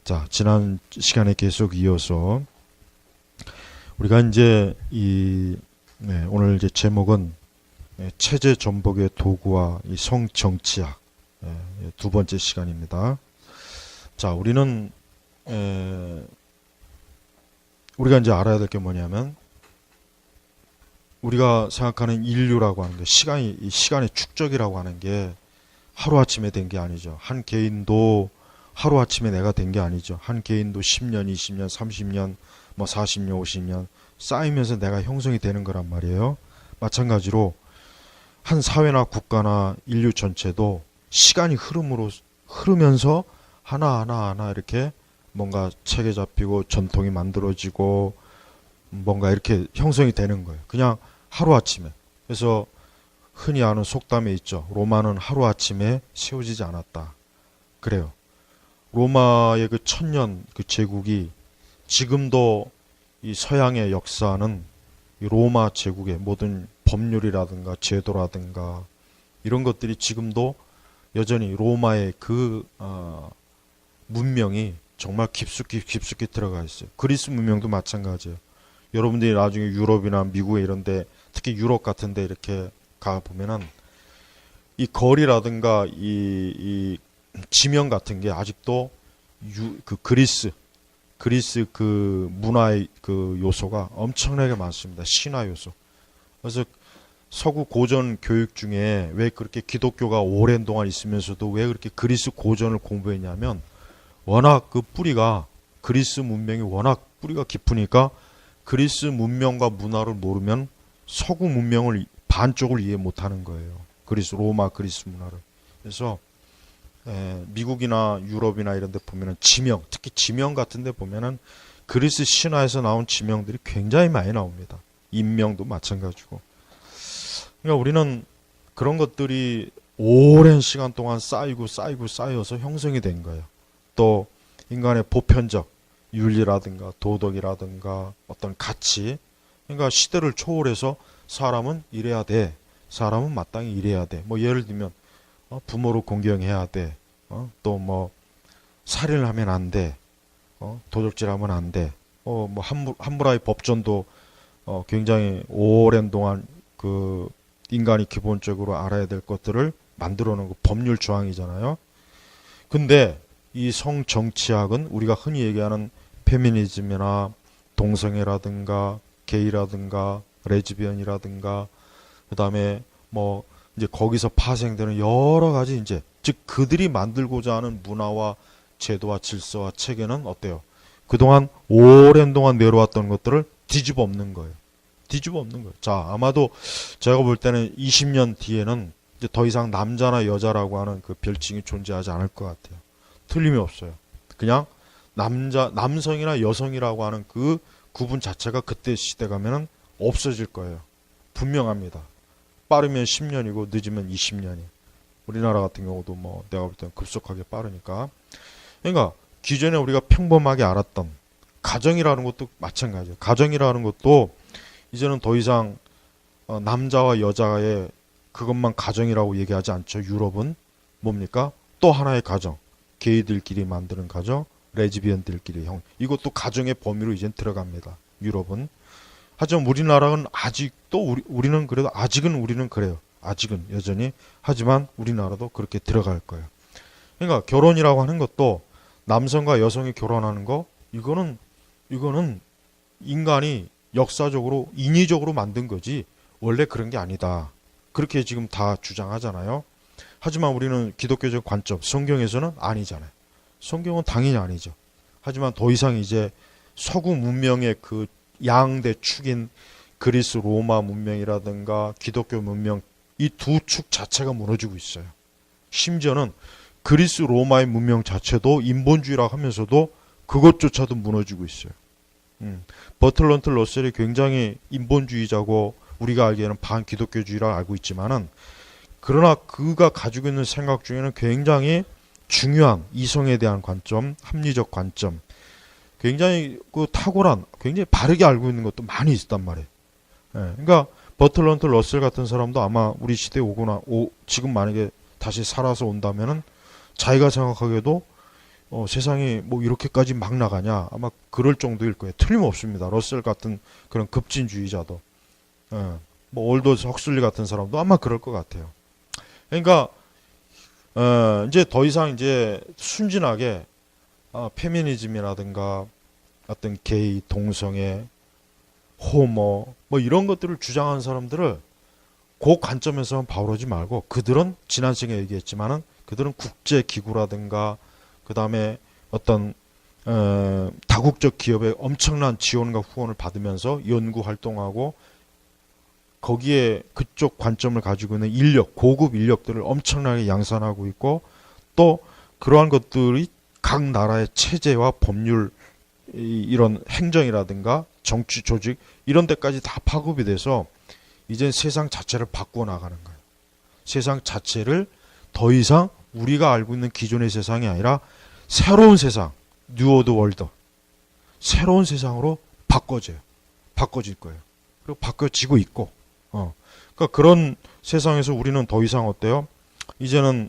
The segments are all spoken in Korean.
자, 지난 시간에 계속 이어서 우리가 이제 오늘 이제 제목은 체제 전복의 도구와 이 성정치학 두 번째 시간입니다. 자, 우리가 이제 알아야 될 게 뭐냐면 우리가 생각하는 인류라고 하는 게 이 시간의 축적이라고 하는 게 하루아침에 된 게 아니죠. 한 개인도 하루아침에 내가 된 게 아니죠. 한 개인도 10년, 20년, 30년, 40년, 50년 쌓이면서 내가 형성이 되는 거란 말이에요. 마찬가지로 한 사회나 국가나 인류 전체도 시간이 흐르면서 하나하나 이렇게 뭔가 체계 잡히고 전통이 만들어지고 뭔가 이렇게 형성이 되는 거예요. 그냥 하루아침에. 그래서 흔히 아는 속담에 있죠. 로마는 하루아침에 세워지지 않았다. 그래요. 로마의 그 천년 그 제국이 지금도 이 서양의 역사는 이 로마 제국의 모든 법률이라든가 제도라든가 이런 것들이 지금도 여전히 로마의 그 문명이 정말 깊숙이 들어가 있어요. 그리스 문명도 마찬가지예요. 여러분들이 나중에 유럽이나 미국에 이런데 특히 유럽 같은데 이렇게 가 보면은 이 거리라든가 이 지명 같은 게 아직도 그 그리스 그 문화의 그 요소가 엄청나게 많습니다. 신화 요소. 그래서 서구 고전 교육 중에 왜 그렇게 기독교가 오랜 동안 있으면서도 왜 그렇게 그리스 고전을 공부했냐면 워낙 그 뿌리가 그리스 문명이 워낙 뿌리가 깊으니까 그리스 문명과 문화를 모르면 서구 문명을 반쪽을 이해 못하는 거예요. 로마 그리스 문화를. 그래서 미국이나 유럽이나 이런 데 보면은 지명, 특히 지명 같은 데 보면은 그리스 신화에서 나온 지명들이 굉장히 많이 나옵니다. 인명도 마찬가지고. 그러니까 우리는 그런 것들이 오랜 시간 동안 쌓여서 형성이 된 거예요. 또 인간의 보편적 윤리라든가 도덕이라든가 어떤 가치, 그러니까 시대를 초월해서 사람은 이래야 돼. 사람은 마땅히 이래야 돼. 예를 들면 부모를 공경해야 돼. 또 살인을 하면 안 돼. 도적질하면 안 돼. 함부라의 법전도 굉장히 오랜 동안 그 인간이 기본적으로 알아야 될 것들을 만들어 놓은 법률 조항이잖아요. 근데 이 성정치학은 우리가 흔히 얘기하는 페미니즘이나 동성애라든가 게이라든가 레즈비언이라든가 그다음에 이제 거기서 파생되는 여러 가지 즉 그들이 만들고자 하는 문화와 제도와 질서와 체계는 어때요? 그동안 오랜 동안 내려왔던 것들을 뒤집어 엎는 거예요. 자, 아마도 제가 볼 때는 20년 뒤에는 이제 더 이상 남자나 여자라고 하는 그 별칭이 존재하지 않을 것 같아요. 틀림이 없어요. 그냥 남성이나 여성이라고 하는 그 구분 자체가 그때 시대 가면은 없어질 거예요. 분명합니다. 빠르면 10년이고 늦으면 20년이. 우리나라 같은 경우도 내가 볼 때는 급속하게 빠르니까. 그러니까 기존에 우리가 평범하게 알았던 가정이라는 것도 마찬가지예요. 가정이라는 것도 이제는 더 이상 남자와 여자의 그것만 가정이라고 얘기하지 않죠. 유럽은 뭡니까? 또 하나의 가정. 게이들끼리 만드는 가정, 레즈비언들끼리 이것도 가정의 범위로 이젠 들어갑니다. 유럽은. 하지만 우리나라는 아직도 우리는 그래도 아직은 우리는 그래요. 아직은 여전히. 하지만 우리나라도 그렇게 들어갈 거예요. 그러니까 결혼이라고 하는 것도 남성과 여성이 결혼하는 거 이거는 인간이 역사적으로 인위적으로 만든 거지 원래 그런 게 아니다. 그렇게 지금 다 주장하잖아요. 하지만 우리는 기독교적 관점, 성경에서는 아니잖아요. 성경은 당연히 아니죠. 하지만 더 이상 이제 서구 문명의 그 양대 축인 그리스 로마 문명이라든가 기독교 문명 이 두 축 자체가 무너지고 있어요. 심지어는 그리스 로마의 문명 자체도 인본주의라고 하면서도 그것조차도 무너지고 있어요. 버틀런트 러셀이 굉장히 인본주의자고 우리가 알기에는 반기독교주의라고 알고 있지만은 그러나 그가 가지고 있는 생각 중에는 굉장히 중요한 이성에 대한 관점, 합리적 관점, 굉장히 그 탁월한, 굉장히 바르게 알고 있는 것도 많이 있단 말이에요. 그러니까 버틀런트 러셀 같은 사람도 아마 우리 시대에 지금 만약에 다시 살아서 온다면은 자기가 생각하기에도 세상이 뭐 이렇게까지 막 나가냐 아마 그럴 정도일 거예요. 틀림없습니다. 러셀 같은 그런 급진주의자도 뭐 올더스 헉슬리 같은 사람도 아마 그럴 것 같아요. 그러니까 이제 더 이상 이제 순진하게 페미니즘이라든가 어떤 게이, 동성애, 호모 뭐 이런 것들을 주장하는 사람들을 그 관점에서만 바라보지 말고 그들은 지난 시간에 얘기했지만은 그들은 국제기구라든가 그 다음에 어떤 다국적 기업의 엄청난 지원과 후원을 받으면서 연구 활동하고 거기에 그쪽 관점을 가지고 있는 인력, 고급 인력들을 엄청나게 양산하고 있고 또 그러한 것들이 각 나라의 체제와 법률 이런 행정이라든가 정치 조직 이런 데까지 다 파급이 돼서 이젠 세상 자체를 바꾸어 나가는 거예요. 세상 자체를 더 이상 우리가 알고 있는 기존의 세상이 아니라 새로운 세상, 뉴어드 월드, 새로운 세상으로 바꿔질 거예요. 그리고 바꿔지고 있고, 그러니까 그런 세상에서 우리는 더 이상 어때요? 이제는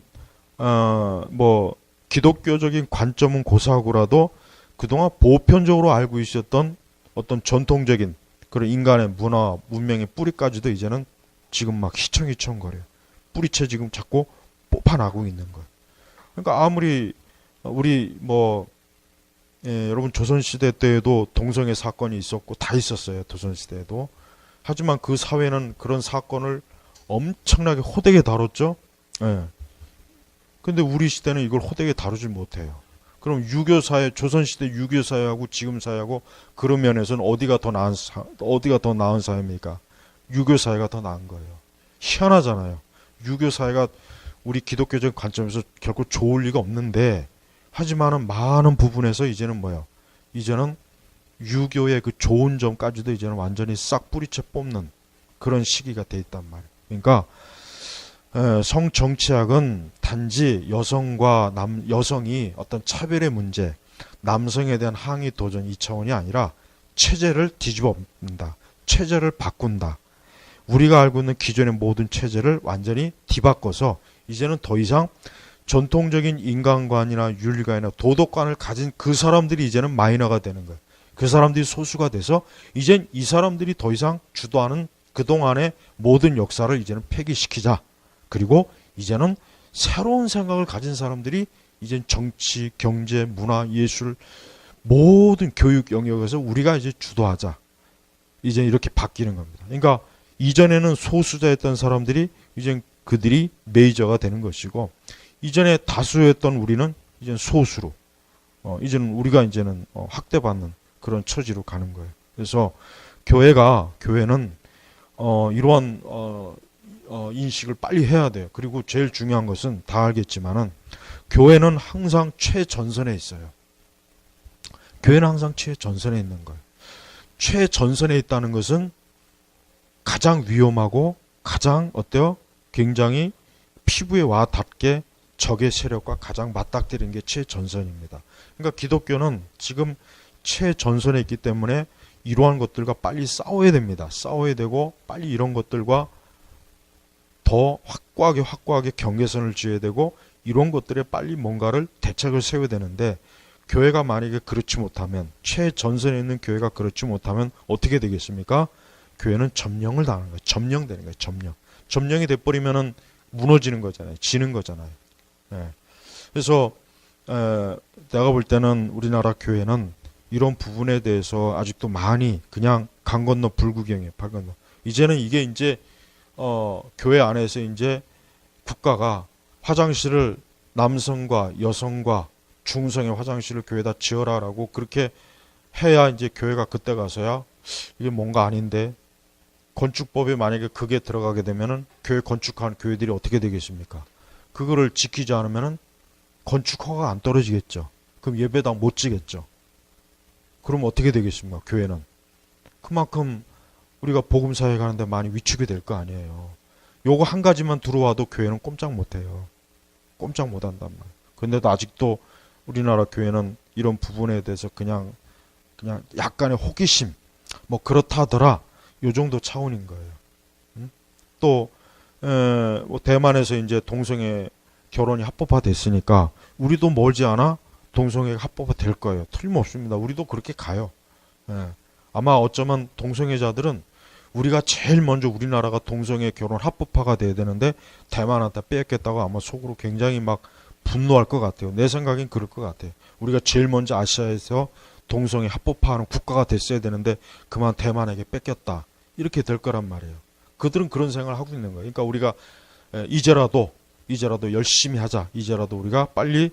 뭐 기독교적인 관점은 고사하고라도 그동안 보편적으로 알고 있었던 어떤 전통적인 그런 인간의 문화, 문명의 뿌리까지도 이제는 지금 막 휘청휘청거려요. 뿌리채 지금 자꾸 뽑아나고 있는 거예요. 그러니까 아무리 우리 여러분 조선시대 때에도 동성애 사건이 있었고 다 있었어요. 조선시대에도. 하지만 그 사회는 그런 사건을 엄청나게 호되게 다뤘죠. 예. 근데 우리 시대는 이걸 호되게 다루질 못해요. 그럼 유교사회, 조선시대 유교사회하고 지금 사회하고 그런 면에서는 어디가 더 나은 사회입니까? 유교사회가 더 나은 거예요. 희한하잖아요. 유교사회가 우리 기독교적 관점에서 결코 좋을 리가 없는데 하지만은 많은 부분에서 이제는 이제는 유교의 그 좋은 점까지도 이제는 완전히 싹 뿌리채 뽑는 그런 시기가 돼 있단 말이에요. 그러니까 성정치학은 단지 여성이 어떤 차별의 문제, 남성에 대한 항의 도전 이 차원이 아니라 체제를 뒤집어엎는다. 체제를 바꾼다. 우리가 알고 있는 기존의 모든 체제를 완전히 뒤바꿔서 이제는 더 이상 전통적인 인간관이나 윤리관이나 도덕관을 가진 그 사람들이 이제는 마이너가 되는 거예요. 그 사람들이 소수가 돼서 이젠 이 사람들이 더 이상 주도하는 그동안의 모든 역사를 이제는 폐기시키자. 그리고 이제는 새로운 생각을 가진 사람들이 이젠 정치, 경제, 문화, 예술 모든 교육 영역에서 우리가 이제 주도하자. 이제 이렇게 바뀌는 겁니다. 그러니까 이전에는 소수자였던 사람들이 이제 그들이 메이저가 되는 것이고 이전에 다수였던 우리는 이제 소수로 이제는 우리가 이제는 학대받는 그런 처지로 가는 거예요. 그래서 교회는 이러한 인식을 빨리 해야 돼요. 그리고 제일 중요한 것은 다 알겠지만은 교회는 항상 최전선에 있어요. 교회는 항상 최전선에 있는 거예요. 최전선에 있다는 것은 가장 위험하고 가장 굉장히 피부에 와 닿게 적의 세력과 가장 맞닥뜨리는 게 최전선입니다. 그러니까 기독교는 지금 최전선에 있기 때문에 이러한 것들과 빨리 싸워야 됩니다. 싸워야 되고 빨리 이런 것들과 더 확고하게 경계선을 지어야 되고 이런 것들에 빨리 뭔가를 대책을 세워야 되는데 교회가 만약에 그렇지 못하면 최전선에 있는 교회가 그렇지 못하면 어떻게 되겠습니까? 교회는 점령을 당하는 거예요. 점령되는 거예요. 점령이 돼버리면은 무너지는 거잖아요. 지는 거잖아요. 네. 그래서 내가 볼 때는 우리나라 교회는 이런 부분에 대해서 아직도 많이 그냥 강 건너 불구경이에요. 발 건너. 이제는 이게 이제 교회 안에서 이제 국가가 화장실을 남성과 여성과 중성의 화장실을 교회에다 지어라라고 그렇게 해야 이제 교회가 그때 가서야 이게 뭔가 아닌데 건축법에 만약에 그게 들어가게 되면은 교회 건축한 교회들이 어떻게 되겠습니까? 그거를 지키지 않으면은 건축 허가가 안 떨어지겠죠. 그럼 예배당 못 지겠죠. 그럼 어떻게 되겠습니까? 교회는 그만큼 우리가 복음사회 가는데 많이 위축이 될 거 아니에요. 요거 한 가지만 들어와도 교회는 꼼짝 못해요. 꼼짝 못한단 말이에요. 근데도 아직도 우리나라 교회는 이런 부분에 대해서 그냥 약간의 호기심 뭐 그렇다더라 요 정도 차원인 거예요. 또 뭐 대만에서 이제 동성애 결혼이 합법화됐으니까 우리도 멀지 않아 동성애가 합법화 될 거예요. 틀림없습니다. 우리도 그렇게 가요. 예. 아마 어쩌면 동성애자들은 우리가 제일 먼저 우리나라가 동성애 결혼 합법화가 돼야 되는데 대만한테 뺏겠다고 아마 속으로 굉장히 막 분노할 것 같아요. 내 생각엔 그럴 것 같아요. 우리가 제일 먼저 아시아에서 동성애 합법화하는 국가가 됐어야 되는데 그만 대만에게 뺏겼다. 이렇게 될 거란 말이에요. 그들은 그런 생각을 하고 있는 거예요. 그러니까 우리가 이제라도 열심히 하자. 이제라도 우리가 빨리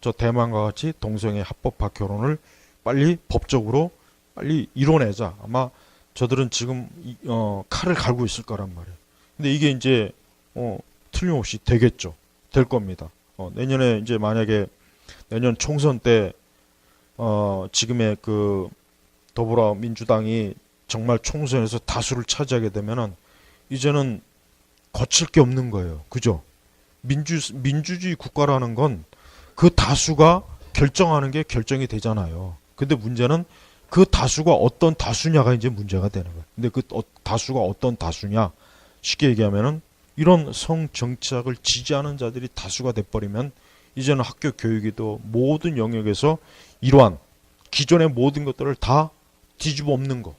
저 대만과 같이 동성애 합법화 결혼을 빨리 법적으로 빨리 이뤄내자. 아마 저들은 지금 칼을 갈고 있을 거란 말이에요. 근데 이게 이제 틀림없이 되겠죠. 될 겁니다. 내년에 이제 만약에 내년 총선 때 지금의 그 더불어민주당이 정말 총선에서 다수를 차지하게 되면은 이제는 거칠 게 없는 거예요. 그죠? 민주주의 국가라는 건 그 다수가 결정하는 게 결정이 되잖아요. 근데 문제는 그 다수가 어떤 다수냐가 이제 문제가 되는 거예요. 근데 그 다수가 어떤 다수냐? 쉽게 얘기하면은 이런 성정착을 지지하는 자들이 다수가 돼버리면 이제는 학교 교육이도 모든 영역에서 이러한 기존의 모든 것들을 다 뒤집어 엎는 거.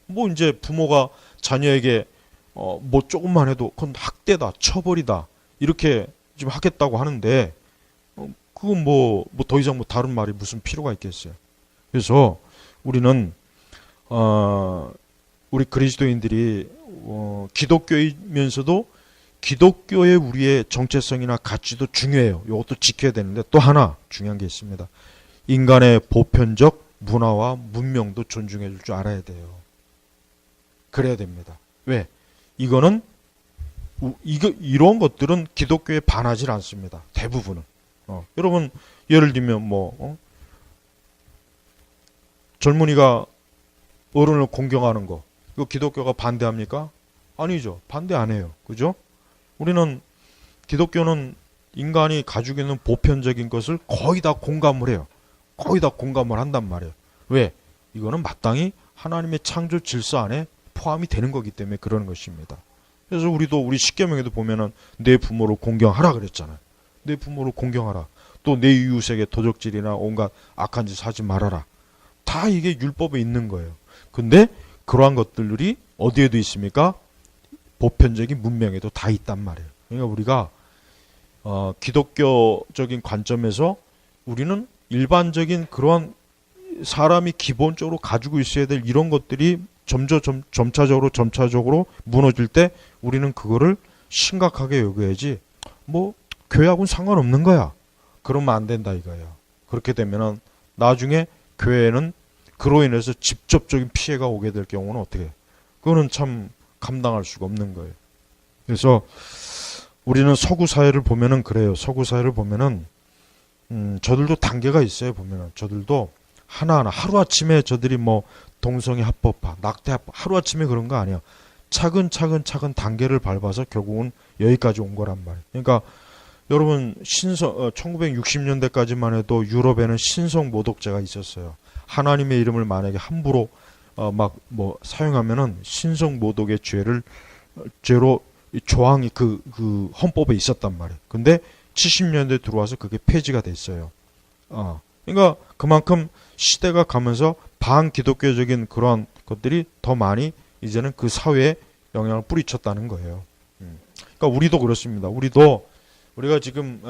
뭐 이제 부모가 자녀에게 뭐 조금만 해도 그건 학대다, 처벌이다 이렇게 지금 하겠다고 하는데 그건 뭐 더 이상 뭐 다른 말이 무슨 필요가 있겠어요. 그래서 우리는 우리 그리스도인들이 기독교이면서도 기독교의 우리의 정체성이나 가치도 중요해요. 이것도 지켜야 되는데 또 하나 중요한 게 있습니다. 인간의 보편적 문화와 문명도 존중해 줄 줄 알아야 돼요. 그래야 됩니다. 왜? 이거는 이런 것들은 기독교에 반하지 않습니다. 대부분은. 여러분 예를 들면 젊은이가 어른을 공경하는 거 이거 기독교가 반대합니까? 아니죠. 반대 안 해요. 그죠? 우리는 기독교는 인간이 가지고 있는 보편적인 것을 거의 다 공감을 해요. 거의 다 공감을 한단 말이에요. 왜? 이거는 마땅히 하나님의 창조 질서 안에 포함이 되는 거기 때문에 그러는 것입니다. 그래서 우리 십계명에도 보면은 내 부모를 공경하라 그랬잖아요. 내 부모를 공경하라. 또 내 이웃에게 도적질이나 온갖 악한 짓 하지 말아라. 다 이게 율법에 있는 거예요. 근데 그러한 것들이 어디에도 있습니까? 보편적인 문명에도 다 있단 말이에요. 그러니까 우리가 기독교적인 관점에서 우리는 일반적인 그러한 사람이 기본적으로 가지고 있어야 될 이런 것들이 점차적으로 무너질 때 우리는 그거를 심각하게 여겨야지 뭐 교회하고는 상관없는 거야. 그러면 안 된다 이거예요. 그렇게 되면은 나중에 교회에는 그로 인해서 직접적인 피해가 오게 될 경우는 어떻게 해요? 그거는 참 감당할 수가 없는 거예요. 그래서 우리는 서구 사회를 보면은 그래요. 서구 사회를 보면은 저들도 단계가 있어요. 보면은 저들도 하나하나 하루아침에 저들이 뭐 동성애 합법화, 낙태 합법 하루아침에 그런 거 아니에요. 차근차근 단계를 밟아서 결국은 여기까지 온 거란 말이에요. 그러니까 여러분 1960년대까지만 해도 유럽에는 신성 모독죄가 있었어요. 하나님의 이름을 만약에 함부로 사용하면은 신성 모독의 죄로 조항이 그 헌법에 있었단 말이에요. 근데 70년대 들어와서 그게 폐지가 됐어요. 그러니까 그만큼 시대가 가면서 반기독교적인 그런 것들이 더 많이 이제는 그 사회에 영향을 뿌리쳤다는 거예요. 그러니까 우리도 그렇습니다. 우리가 지금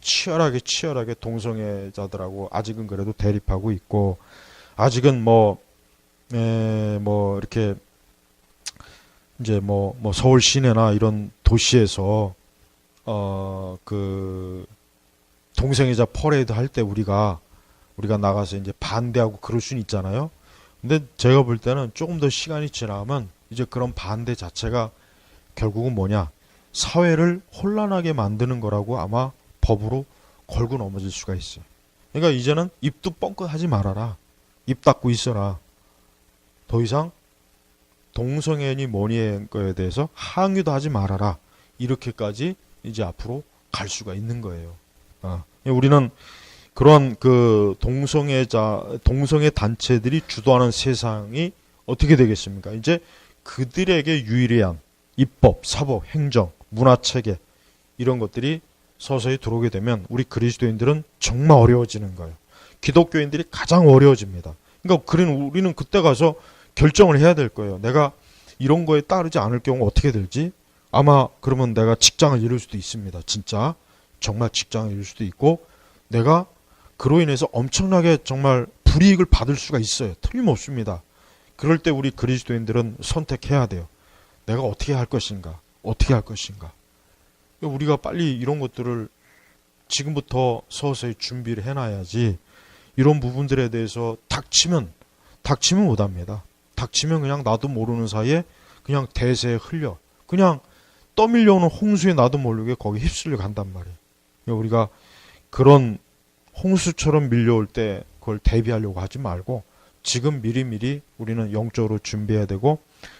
치열하게 동성애자들하고 아직은 그래도 대립하고 있고 아직은 이렇게 이제 서울 시내나 이런 도시에서 그 동성애자 퍼레이드 할 때 우리가 나가서 이제 반대하고 그럴 수는 있잖아요. 근데 제가 볼 때는 조금 더 시간이 지나면 이제 그런 반대 자체가 결국은 뭐냐? 사회를 혼란하게 만드는 거라고 아마 법으로 걸고 넘어질 수가 있어요. 그러니까 이제는 입도 뻥끗하지 말아라. 입 닫고 있어라. 더 이상 동성애니 뭐니 거에 대해서 항의도 하지 말아라. 이렇게까지 이제 앞으로 갈 수가 있는 거예요. 우리는 그런 그 동성애 단체들이 주도하는 세상이 어떻게 되겠습니까? 이제 그들에게 유일한 입법, 사법, 행정, 문화 체계 이런 것들이 서서히 들어오게 되면 우리 그리스도인들은 정말 어려워지는 거예요. 기독교인들이 가장 어려워집니다. 그러니까 우리는 그때 가서 결정을 해야 될 거예요. 내가 이런 거에 따르지 않을 경우 어떻게 될지. 아마 그러면 내가 직장을 잃을 수도 있습니다. 진짜 정말 직장을 잃을 수도 있고 내가 그로 인해서 엄청나게 정말 불이익을 받을 수가 있어요. 틀림없습니다. 그럴 때 우리 그리스도인들은 선택해야 돼요. 내가 어떻게 할 것인가? 어떻게 할 것인가? 우리가 빨리 이런 것들을 지금부터 서서히 준비를 해놔야지 이런 부분들에 대해서 닥치면 못합니다. 닥치면 그냥 나도 모르는 사이에 그냥 대세에 흘려. 그냥 떠밀려오는 홍수에 나도 모르게 거기 휩쓸려 간단 말이에요. 우리가 그런 홍수처럼 밀려올 때 그걸 대비하려고 하지 말고 지금 미리미리 우리는 영적으로 준비해야 되고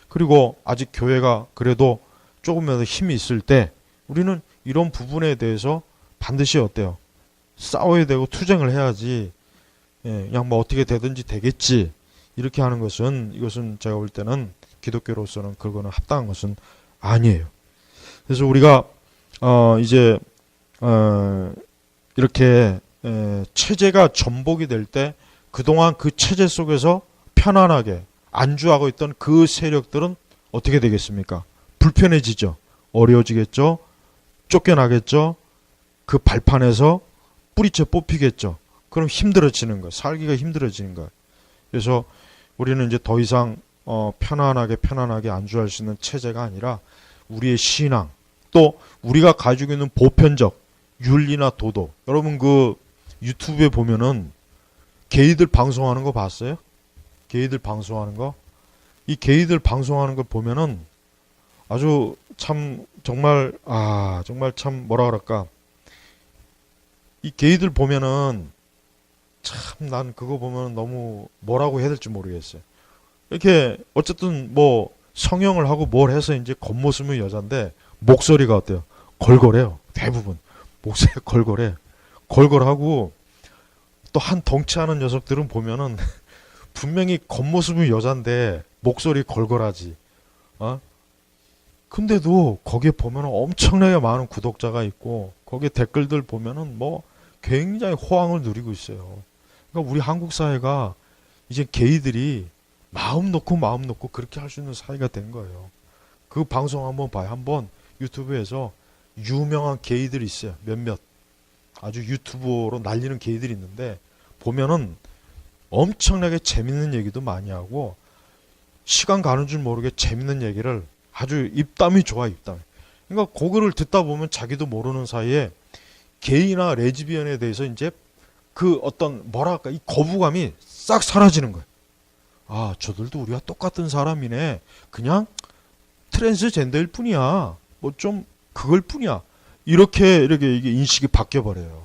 그리고 아직 교회가 그래도 조금이라도 힘이 있을 때 우리는 이런 부분에 대해서 반드시 어때요? 싸워야 되고 투쟁을 해야지 그냥 뭐 어떻게 되든지 되겠지 이렇게 하는 것은 이것은 제가 볼 때는 기독교로서는 그거는 합당한 것은 아니에요. 그래서 우리가 이제 이렇게 체제가 전복이 될 때 그동안 그 체제 속에서 편안하게 안주하고 있던 그 세력들은 어떻게 되겠습니까? 불편해지죠. 어려워지겠죠. 쫓겨나겠죠. 그 발판에서 뿌리채 뽑히겠죠. 그럼 힘들어지는 거예요. 살기가 힘들어지는 거예요. 그래서 우리는 이제 더 이상 편안하게 안주할 수 있는 체제가 아니라 우리의 신앙 또 우리가 가지고 있는 보편적 윤리나 도덕 여러분 그 유튜브에 보면은 게이들 방송하는 거 봤어요? 게이들 방송하는 거? 이 게이들 방송하는 거 보면은 아주 참 정말 참 뭐라 그럴까 이 게이들 보면은 참 난 그거 보면 너무 뭐라고 해야 될지 모르겠어요. 이렇게 어쨌든 뭐 성형을 하고 뭘 해서 이제 겉모습은 여잔데 목소리가 어때요? 걸걸해요. 대부분 목소리 걸걸하고 또 한 덩치하는 녀석들은 보면은 분명히 겉모습은 여잔데 목소리 걸걸하지. 근데도 거기에 보면은 엄청나게 많은 구독자가 있고 거기에 댓글들 보면은 뭐 굉장히 호황을 누리고 있어요. 그러니까 우리 한국 사회가 이제 게이들이 마음 놓고 그렇게 할 수 있는 사회가 된 거예요. 그 방송 한번 봐요. 한번 유튜브에서 유명한 게이들이 있어요. 몇몇 아주 유튜브로 날리는 게이들이 있는데 보면은 엄청나게 재밌는 얘기도 많이 하고 시간 가는 줄 모르게 재밌는 얘기를 아주 입담이 좋아 입담이. 그러니까 그거를 듣다 보면 자기도 모르는 사이에 게이나 레즈비언에 대해서 이제 그 어떤 뭐랄까 이 거부감이 싹 사라지는 거예요. 아 저들도 우리가 똑같은 사람이네. 그냥 트랜스젠더일 뿐이야. 뭐 좀 그걸 뿐이야. 이렇게 이게 인식이 바뀌어 버려요.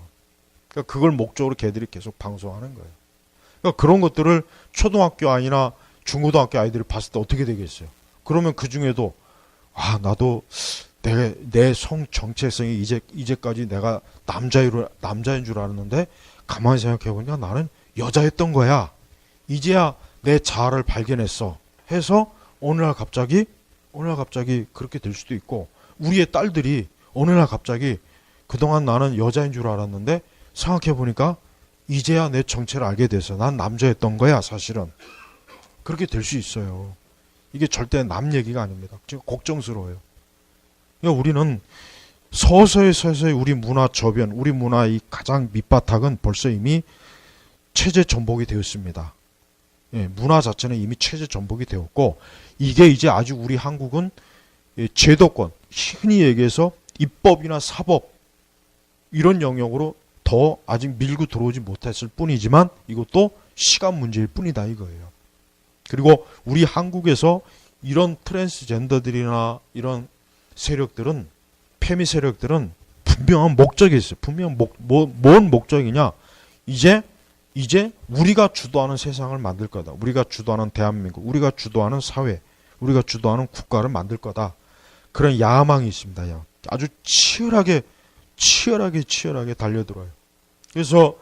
그러니까 그걸 목적으로 걔들이 계속 방송하는 거예요. 그러니까 그런 것들을 초등학교 아이나 중고등학교 아이들이 봤을 때 어떻게 되겠어요? 그러면 그 중에도 나도 내 성 정체성이 이제까지 내가 남자인 줄 알았는데 가만히 생각해 보니까 나는 여자였던 거야. 이제야 내 자아를 발견했어. 해서 어느 날 갑자기 그렇게 될 수도 있고 우리의 딸들이 어느 날 갑자기 그동안 나는 여자인 줄 알았는데 생각해 보니까 이제야 내 정체를 알게 돼서 난 남자였던 거야 사실은. 그렇게 될 수 있어요. 이게 절대 남 얘기가 아닙니다. 지금 걱정스러워요. 그러니까 우리는 서서히 우리 문화 저변, 우리 문화의 가장 밑바닥은 벌써 이미 체제 전복이 되었습니다. 문화 자체는 이미 체제 전복이 되었고 이게 이제 아주 우리 한국은 제도권, 흔히 얘기해서 입법이나 사법 이런 영역으로 더 아직 밀고 들어오지 못했을 뿐이지만 이것도 시간 문제일 뿐이다 이거예요. 그리고 우리 한국에서 이런 트랜스젠더들이나 이런 세력들은 페미 세력들은 분명한 목적이 있어요. 분명 뭔 목적이냐? 이제 우리가 주도하는 세상을 만들 거다. 우리가 주도하는 대한민국, 우리가 주도하는 사회, 우리가 주도하는 국가를 만들 거다. 그런 야망이 있습니다. 아주 치열하게 달려들어요. 그래서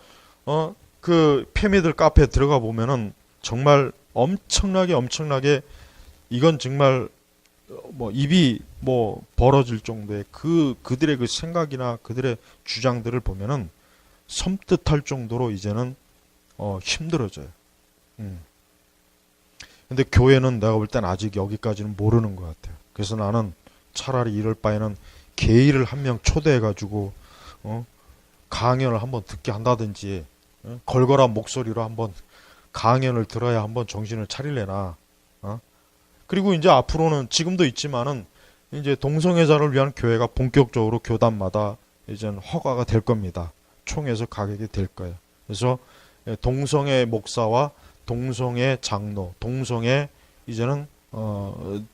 그 페미들 카페에 들어가 보면은 정말 엄청나게 이건 정말 뭐 입이 뭐 벌어질 정도의 그들의 그 생각이나 그들의 주장들을 보면은 섬뜩할 정도로 이제는 힘들어져요. 근데 교회는 내가 볼 땐 아직 여기까지는 모르는 것 같아요. 그래서 나는 차라리 이럴 바에는 개의를 한 명 초대해가지고 강연을 한번 듣게 한다든지 걸걸한 목소리로 한번 강연을 들어야 한번 정신을 차릴래나. 그리고 이제 앞으로는 지금도 있지만은 이제 동성애자를 위한 교회가 본격적으로 교단마다 이제는 허가가 될 겁니다. 총에서 가게 될 거예요. 그래서 동성애 목사와 동성애 장로, 동성애 이제는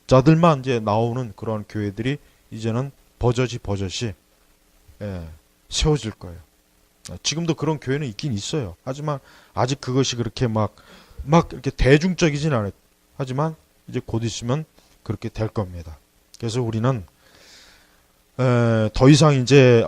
자들만 이제 나오는 그런 교회들이 이제는 버젓이 세워질 거예요. 지금도 그런 교회는 있긴 있어요. 하지만 아직 그것이 그렇게 막 이렇게 대중적이진 않아요. 하지만 이제 곧 있으면 그렇게 될 겁니다. 그래서 우리는 더 이상 이제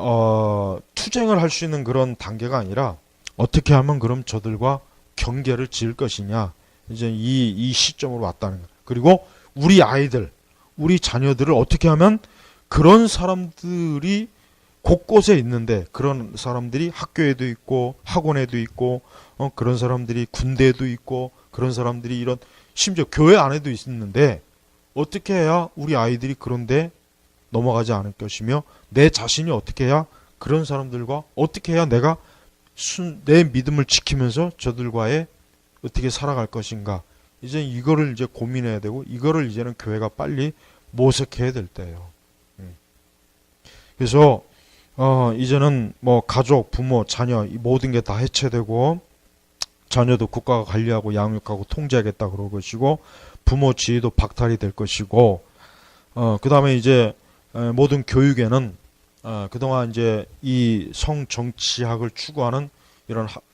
투쟁을 할 수 있는 그런 단계가 아니라 어떻게 하면 그럼 저들과 경계를 지을 것이냐, 이제 이 시점으로 왔다는 거예요. 그리고 우리 아이들, 우리 자녀들을 어떻게 하면 그런 사람들이 곳곳에 있는데, 그런 사람들이 학교에도 있고 학원에도 있고 그런 사람들이 군대에도 있고 그런 사람들이 이런 심지어 교회 안에도 있는데 어떻게 해야 우리 아이들이 그런데 넘어가지 않을 것이며, 내 자신이 어떻게 해야 그런 사람들과 어떻게 해야 내가 내 믿음을 지키면서 저들과의 어떻게 살아갈 것인가, 이제 이거를 이제 고민해야 되고, 이거를 이제는 교회가 빨리 모색해야 될 때예요. 그래서 이제는 뭐 가족, 부모, 자녀 이 모든 게 다 해체되고, 자녀도 국가가 관리하고 양육하고 통제하겠다 그럴 것이고, 부모 지위도 박탈이 될 것이고, 그 다음에 이제 모든 교육에는 그동안 이제 이 성정치학을 추구하는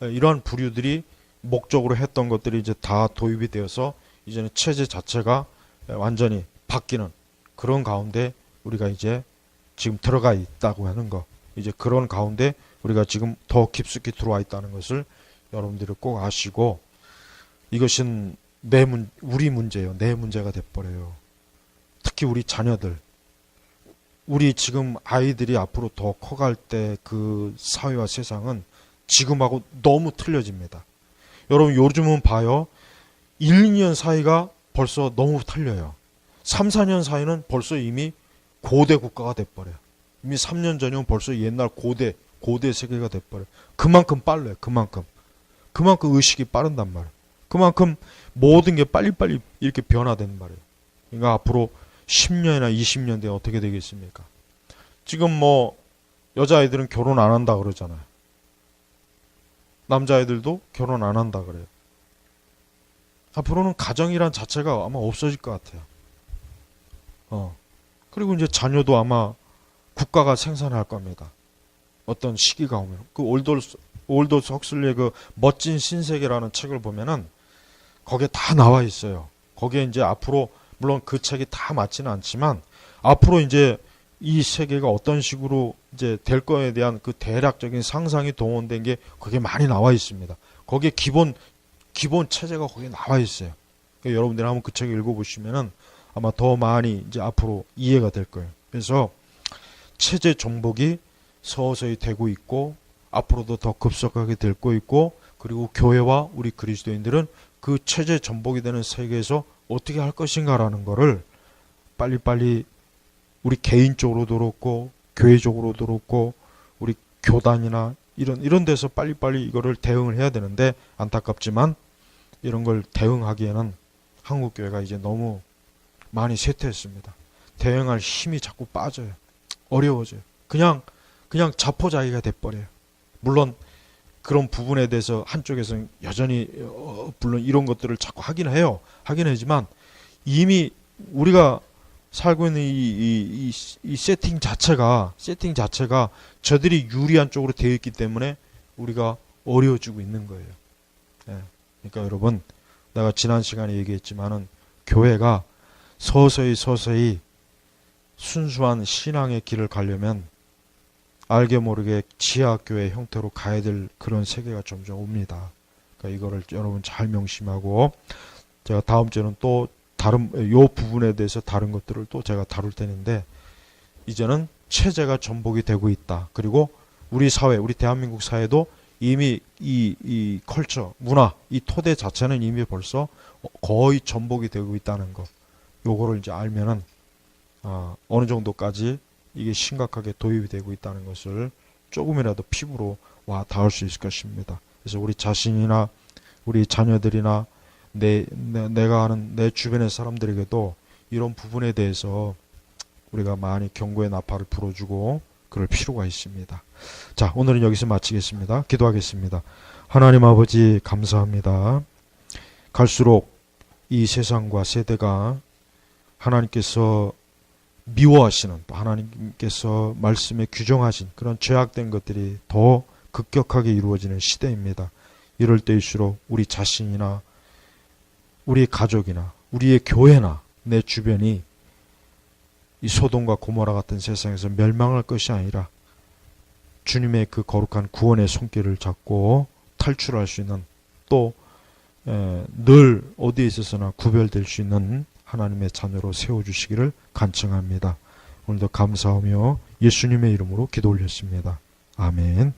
이러한 부류들이 목적으로 했던 것들이 이제 다 도입이 되어서 이제는 체제 자체가 완전히 바뀌는 그런 가운데 우리가 이제 지금 들어가 있다고 하는 거, 이제 그런 가운데 우리가 지금 더 깊숙이 들어와 있다는 것을 여러분들이 꼭 아시고, 이것은 우리 문제예요. 내 문제가 돼버려요. 특히 우리 자녀들, 우리 지금 아이들이 앞으로 더 커갈 때 그 사회와 세상은 지금하고 너무 틀려집니다. 여러분 요즘은 봐요. 1, 2년 사이가 벌써 너무 틀려요. 3, 4년 사이는 벌써 이미 고대 국가가 돼버려요. 이미 3년 전이면 벌써 옛날 고대 세계가 돼버려요. 그만큼 빨라요. 그만큼 의식이 빠른단 말이에요. 그만큼 모든 게 빨리빨리 이렇게 변화되는 말이에요. 그러니까 앞으로 10년이나 20년 뒤에 어떻게 되겠습니까? 지금 뭐 여자아이들은 결혼 안 한다 그러잖아요. 남자아이들도 결혼 안 한다 그래요. 앞으로는 가정이란 자체가 아마 없어질 것 같아요. 그리고 이제 자녀도 아마 국가가 생산할 겁니다. 어떤 시기가 오면. 그 올도스 헉슬리의 그 멋진 신세계라는 책을 보면은 거기에 다 나와 있어요. 거기에 이제 앞으로 물론 그 책이 다 맞지는 않지만 앞으로 이제 이 세계가 어떤 식으로 이제 될 거에 대한 그 대략적인 상상이 동원된 게 거기에 많이 나와 있습니다. 거기에 기본 체제가 거기에 나와 있어요. 그러니까 여러분들이 한번 그 책을 읽어보시면은 아마 더 많이 이제 앞으로 이해가 될 거예요. 그래서 체제 정복이 서서히 되고 있고 앞으로도 더 급속하게 될 거 있고, 그리고 교회와 우리 그리스도인들은 그 체제 전복이 되는 세계에서 어떻게 할 것인가라는 거를 빨리빨리 우리 개인적으로도 그렇고 교회적으로도 그렇고 우리 교단이나 이런 데서 빨리빨리 이거를 대응을 해야 되는데, 안타깝지만 이런 걸 대응하기에는 한국교회가 이제 너무 많이 쇠퇴했습니다. 대응할 힘이 자꾸 빠져요. 어려워져요. 그냥 자포자기가 돼버려요. 물론 그런 부분에 대해서 한쪽에서는 여전히 물론 이런 것들을 자꾸 하긴 해요. 하긴 하지만 이미 우리가 살고 있는 이 세팅 자체가 저들이 유리한 쪽으로 되어 있기 때문에 우리가 어려워지고 있는 거예요. 그러니까 여러분, 내가 지난 시간에 얘기했지만은 교회가 서서히 순수한 신앙의 길을 가려면 알게 모르게 지하교회 형태로 가야 될 그런 세계가 점점 옵니다. 그러니까 이거를 여러분 잘 명심하고, 제가 다음 주에는 또 요 부분에 대해서 다른 것들을 또 제가 다룰 테는데, 이제는 체제가 전복이 되고 있다. 그리고 우리 사회, 우리 대한민국 사회도 이미 이 컬처, 문화, 이 토대 자체는 이미 벌써 거의 전복이 되고 있다는 거. 요거를 이제 알면은, 어느 정도까지 이게 심각하게 도입이 되고 있다는 것을 조금이라도 피부로 와 닿을 수 있을 것입니다. 그래서 우리 자신이나 우리 자녀들이나 내가 아는 내 주변의 사람들에게도 이런 부분에 대해서 우리가 많이 경고의 나팔을 불어주고 그럴 필요가 있습니다. 자, 오늘은 여기서 마치겠습니다. 기도하겠습니다. 하나님 아버지 감사합니다. 갈수록 이 세상과 세대가 하나님께서 미워하시는, 또 하나님께서 말씀에 규정하신 그런 죄악된 것들이 더 급격하게 이루어지는 시대입니다. 이럴 때일수록 우리 자신이나 우리의 가족이나 우리의 교회나 내 주변이 이 소돔과 고모라 같은 세상에서 멸망할 것이 아니라 주님의 그 거룩한 구원의 손길을 잡고 탈출할 수 있는, 또 늘 어디에 있어서나 구별될 수 있는 하나님의 자녀로 세워주시기를 간청합니다. 오늘도 감사하며 예수님의 이름으로 기도 올렸습니다. 아멘.